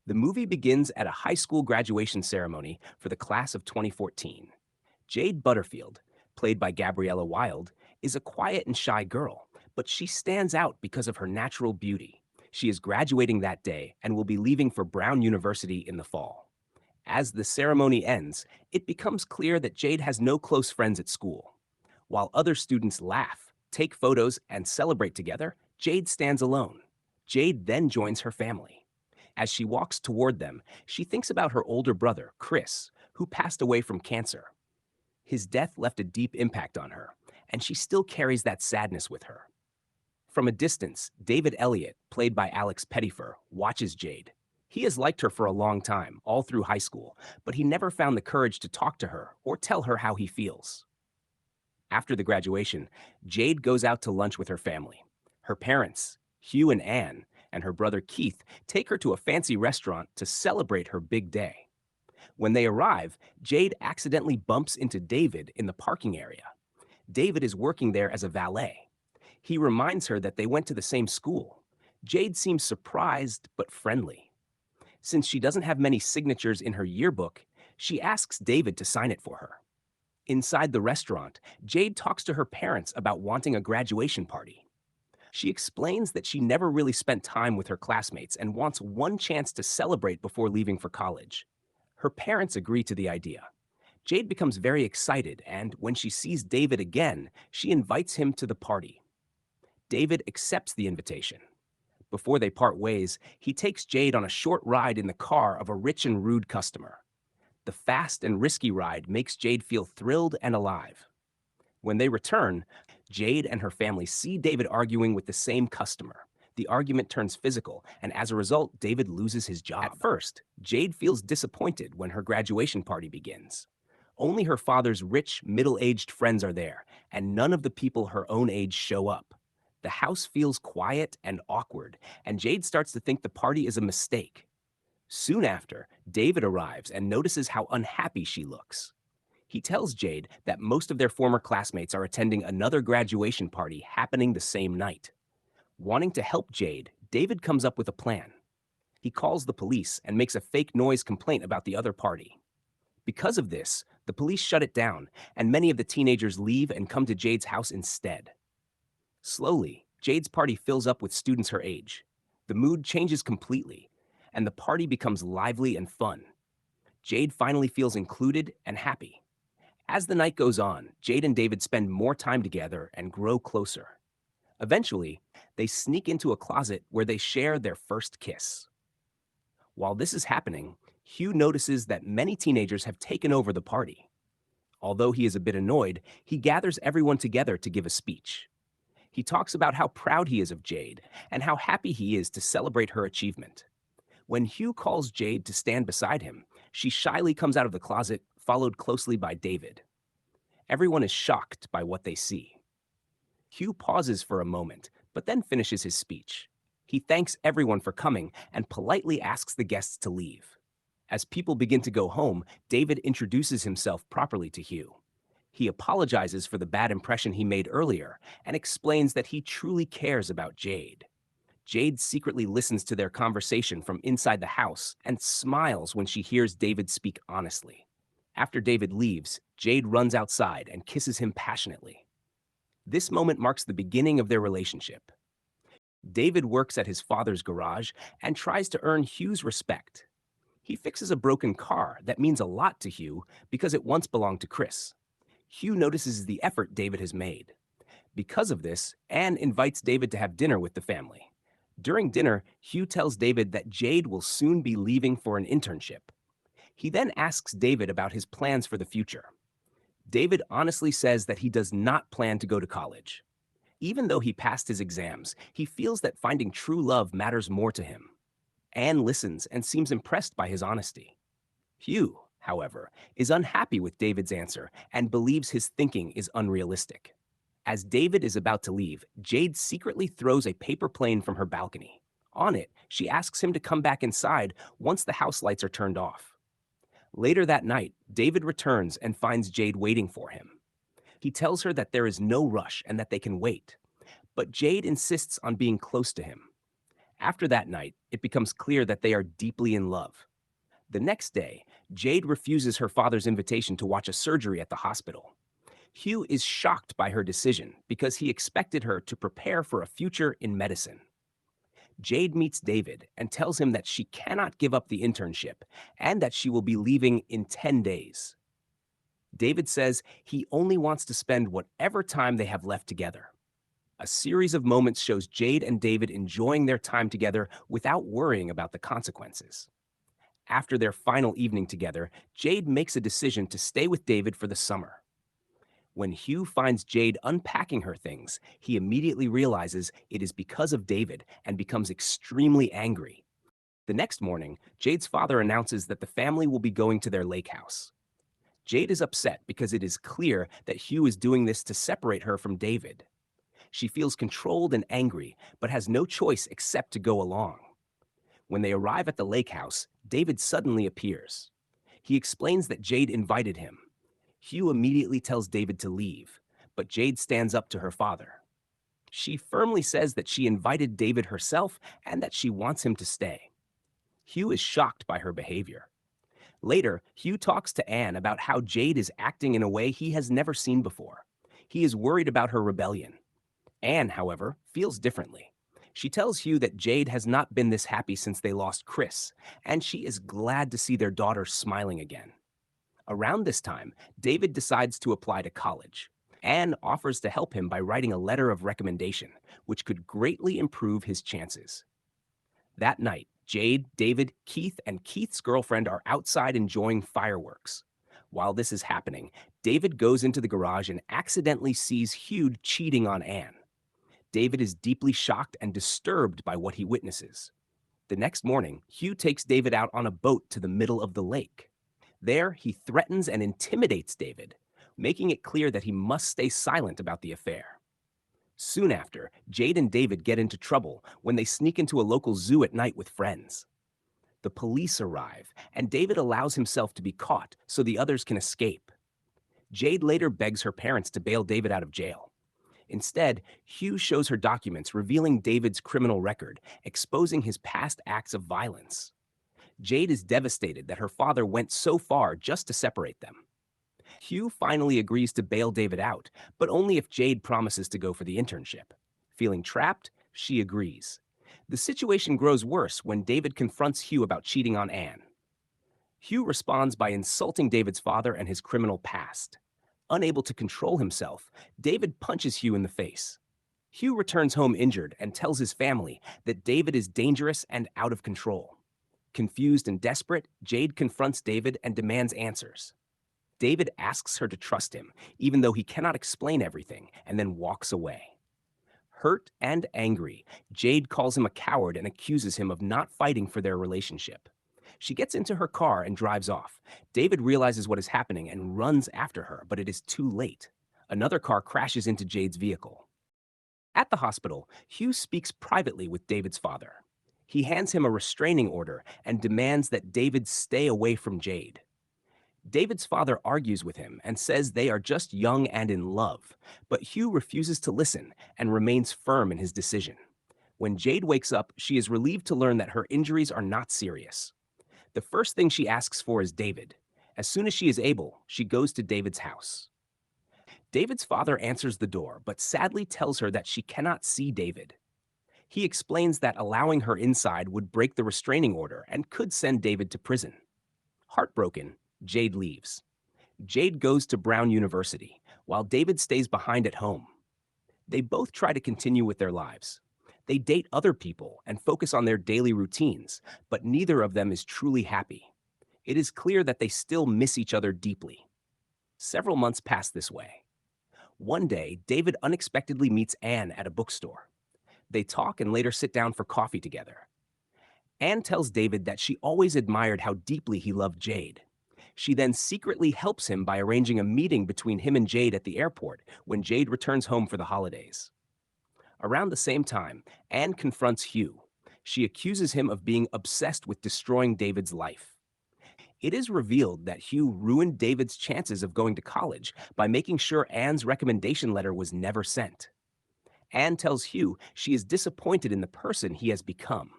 The movie begins at a high school graduation ceremony for the class of 2014. Jade Butterfield, played by Gabriella Wilde, is a quiet and shy girl, but she stands out because of her natural beauty. She is graduating that day and will be leaving for Brown University in the fall. As the ceremony ends, it becomes clear that Jade has no close friends at school. While other students laugh, take photos, and celebrate together, Jade stands alone. Jade then joins her family. As she walks toward them, she thinks about her older brother, Chris, who passed away from cancer. His death left a deep impact on her, and she still carries that sadness with her. From a distance, David Elliott, played by Alex Pettyfer, watches Jade. He has liked her for a long time, all through high school, but he never found the courage to talk to her or tell her how he feels. After the graduation, Jade goes out to lunch with her family. Her parents, Hugh and Anne, and her brother Keith take her to a fancy restaurant to celebrate her big day. When they arrive, Jade accidentally bumps into David in the parking area. David is working there as a valet. He reminds her that they went to the same school. Jade seems surprised but friendly. Since she doesn't have many signatures in her yearbook, she asks David to sign it for her. Inside the restaurant, Jade talks to her parents about wanting a graduation party. She explains that she never really spent time with her classmates and wants one chance to celebrate before leaving for college. Her parents agree to the idea. Jade becomes very excited, and when she sees David again, she invites him to the party. David accepts the invitation. Before they part ways, he takes Jade on a short ride in the car of a rich and rude customer. The fast and risky ride makes Jade feel thrilled and alive. When they return, Jade and her family see David arguing with the same customer. The argument turns physical, and as a result, David loses his job. At first, Jade feels disappointed when her graduation party begins. Only her father's rich, middle-aged friends are there, and none of the people her own age show up. The house feels quiet and awkward, and Jade starts to think the party is a mistake. Soon after, David arrives and notices how unhappy she looks. He tells Jade that most of their former classmates are attending another graduation party happening the same night. Wanting to help Jade, David comes up with a plan. He calls the police and makes a fake noise complaint about the other party. Because of this, the police shut it down, and many of the teenagers leave and come to Jade's house instead. Slowly, Jade's party fills up with students her age. The mood changes completely, and the party becomes lively and fun. Jade finally feels included and happy. As the night goes on, Jade and David spend more time together and grow closer. Eventually, they sneak into a closet where they share their first kiss. While this is happening, Hugh notices that many teenagers have taken over the party. Although he is a bit annoyed, he gathers everyone together to give a speech. He talks about how proud he is of Jade and how happy he is to celebrate her achievement. When Hugh calls Jade to stand beside him, she shyly comes out of the closet, followed closely by David. Everyone is shocked by what they see. Hugh pauses for a moment, but then finishes his speech. He thanks everyone for coming and politely asks the guests to leave. As people begin to go home, David introduces himself properly to Hugh. He apologizes for the bad impression he made earlier and explains that he truly cares about Jade. Jade secretly listens to their conversation from inside the house and smiles when she hears David speak honestly. After David leaves, Jade runs outside and kisses him passionately. This moment marks the beginning of their relationship. David works at his father's garage and tries to earn Hugh's respect. He fixes a broken car that means a lot to Hugh because it once belonged to Chris. Hugh notices the effort David has made. Because of this, Anne invites David to have dinner with the family. During dinner, Hugh tells David that Jade will soon be leaving for an internship. He then asks David about his plans for the future. David honestly says that he does not plan to go to college. Even though he passed his exams, he feels that finding true love matters more to him. Anne listens and seems impressed by his honesty. Hugh, however, is unhappy with David's answer and believes his thinking is unrealistic. As David is about to leave, Jade secretly throws a paper plane from her balcony. On it, she asks him to come back inside once the house lights are turned off. Later that night, David returns and finds Jade waiting for him. He tells her that there is no rush and that they can wait. But Jade insists on being close to him. After that night, it becomes clear that they are deeply in love. The next day, Jade refuses her father's invitation to watch a surgery at the hospital. Hugh is shocked by her decision because he expected her to prepare for a future in medicine. Jade meets David and tells him that she cannot give up the internship and that she will be leaving in 10 days. David says he only wants to spend whatever time they have left together. A series of moments shows Jade and David enjoying their time together without worrying about the consequences. After their final evening together, Jade makes a decision to stay with David for the summer. When Hugh finds Jade unpacking her things, he immediately realizes it is because of David and becomes extremely angry. The next morning, Jade's father announces that the family will be going to their lake house. Jade is upset because it is clear that Hugh is doing this to separate her from David. She feels controlled and angry, but has no choice except to go along. When they arrive at the lake house, David suddenly appears. He explains that Jade invited him. Hugh immediately tells David to leave, but Jade stands up to her father. She firmly says that she invited David herself and that she wants him to stay. Hugh is shocked by her behavior. Later, Hugh talks to Anne about how Jade is acting in a way he has never seen before. He is worried about her rebellion. Anne, however, feels differently. She tells Hugh that Jade has not been this happy since they lost Chris, and she is glad to see their daughter smiling again. Around this time, David decides to apply to college. Anne offers to help him by writing a letter of recommendation, which could greatly improve his chances. That night, Jade, David, Keith, and Keith's girlfriend are outside enjoying fireworks. While this is happening, David goes into the garage and accidentally sees Hugh cheating on Anne. David is deeply shocked and disturbed by what he witnesses. The next morning, Hugh takes David out on a boat to the middle of the lake. There, he threatens and intimidates David, making it clear that he must stay silent about the affair. Soon after, Jade and David get into trouble when they sneak into a local zoo at night with friends. The police arrive, and David allows himself to be caught so the others can escape. Jade later begs her parents to bail David out of jail. Instead, Hugh shows her documents revealing David's criminal record, exposing his past acts of violence. Jade is devastated that her father went so far just to separate them. Hugh finally agrees to bail David out, but only if Jade promises to go for the internship. Feeling trapped, she agrees. The situation grows worse when David confronts Hugh about cheating on Anne. Hugh responds by insulting David's father and his criminal past. Unable to control himself, David punches Hugh in the face. Hugh returns home injured and tells his family that David is dangerous and out of control. Confused and desperate, Jade confronts David and demands answers. David asks her to trust him, even though he cannot explain everything, and then walks away. Hurt and angry, Jade calls him a coward and accuses him of not fighting for their relationship. She gets into her car and drives off. David realizes what is happening and runs after her, but it is too late. Another car crashes into Jade's vehicle. At the hospital, Hugh speaks privately with David's father. He hands him a restraining order and demands that David stay away from Jade. David's father argues with him and says they are just young and in love, but Hugh refuses to listen and remains firm in his decision. When Jade wakes up, she is relieved to learn that her injuries are not serious. The first thing she asks for is David. As soon as she is able, she goes to David's house. David's father answers the door, but sadly tells her that she cannot see David. He explains that allowing her inside would break the restraining order and could send David to prison. Heartbroken, Jade leaves. Jade goes to Brown University, while David stays behind at home. They both try to continue with their lives. They date other people and focus on their daily routines, but neither of them is truly happy. It is clear that they still miss each other deeply. Several months pass this way. One day, David unexpectedly meets Anne at a bookstore. They talk and later sit down for coffee together. Anne tells David that she always admired how deeply he loved Jade. She then secretly helps him by arranging a meeting between him and Jade at the airport when Jade returns home for the holidays. Around the same time, Anne confronts Hugh. She accuses him of being obsessed with destroying David's life. It is revealed that Hugh ruined David's chances of going to college by making sure Anne's recommendation letter was never sent. Anne tells Hugh she is disappointed in the person he has become.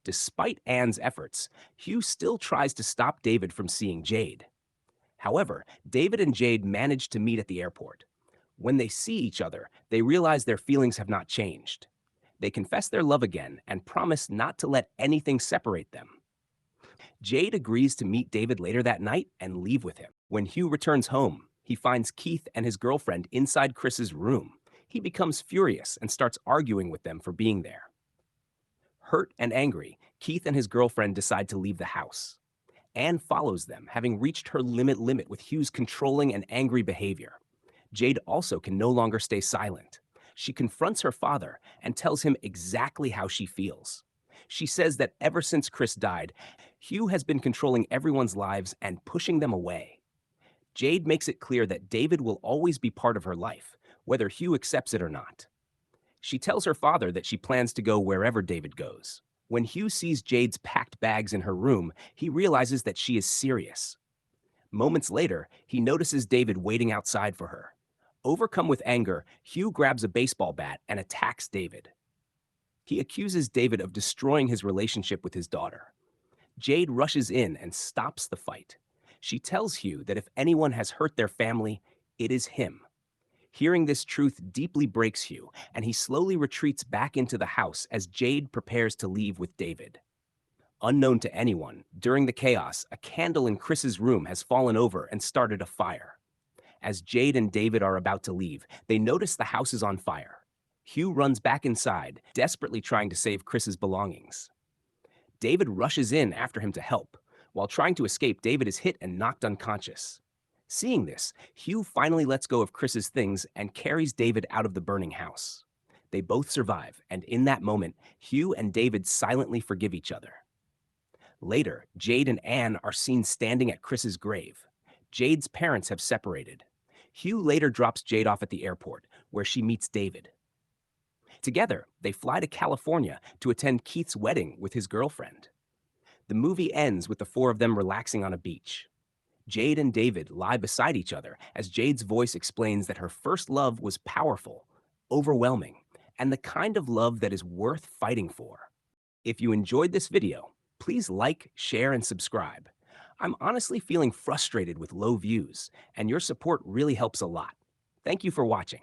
Despite Anne's efforts, Hugh still tries to stop David from seeing Jade. However, David and Jade manage to meet at the airport. When they see each other, they realize their feelings have not changed. They confess their love again and promise not to let anything separate them. Jade agrees to meet David later that night and leave with him. When Hugh returns home, he finds Keith and his girlfriend inside Chris's room. He becomes furious and starts arguing with them for being there. Hurt and angry, Keith and his girlfriend decide to leave the house. Anne follows them, having reached her limit with Hugh's controlling and angry behavior. Jade also can no longer stay silent. She confronts her father and tells him exactly how she feels. She says that ever since Chris died, Hugh has been controlling everyone's lives and pushing them away. Jade makes it clear that David will always be part of her life, whether Hugh accepts it or not. She tells her father that she plans to go wherever David goes. When Hugh sees Jade's packed bags in her room, he realizes that she is serious. Moments later, he notices David waiting outside for her. Overcome with anger, Hugh grabs a baseball bat and attacks David. He accuses David of destroying his relationship with his daughter. Jade rushes in and stops the fight. She tells Hugh that if anyone has hurt their family, it is him. Hearing this truth deeply breaks Hugh, and he slowly retreats back into the house as Jade prepares to leave with David. Unknown to anyone, during the chaos, a candle in Chris's room has fallen over and started a fire. As Jade and David are about to leave, they notice the house is on fire. Hugh runs back inside, desperately trying to save Chris's belongings. David rushes in after him to help. While trying to escape, David is hit and knocked unconscious. Seeing this, Hugh finally lets go of Chris's things and carries David out of the burning house. They both survive, and in that moment, Hugh and David silently forgive each other. Later, Jade and Anne are seen standing at Chris's grave. Jade's parents have separated. Hugh later drops Jade off at the airport, where she meets David. Together, they fly to California to attend Keith's wedding with his girlfriend. The movie ends with the four of them relaxing on a beach. Jade and David lie beside each other as Jade's voice explains that her first love was powerful, overwhelming, and the kind of love that is worth fighting for. If you enjoyed this video, please like, share, and subscribe. I'm honestly feeling frustrated with low views, and your support really helps a lot. Thank you for watching.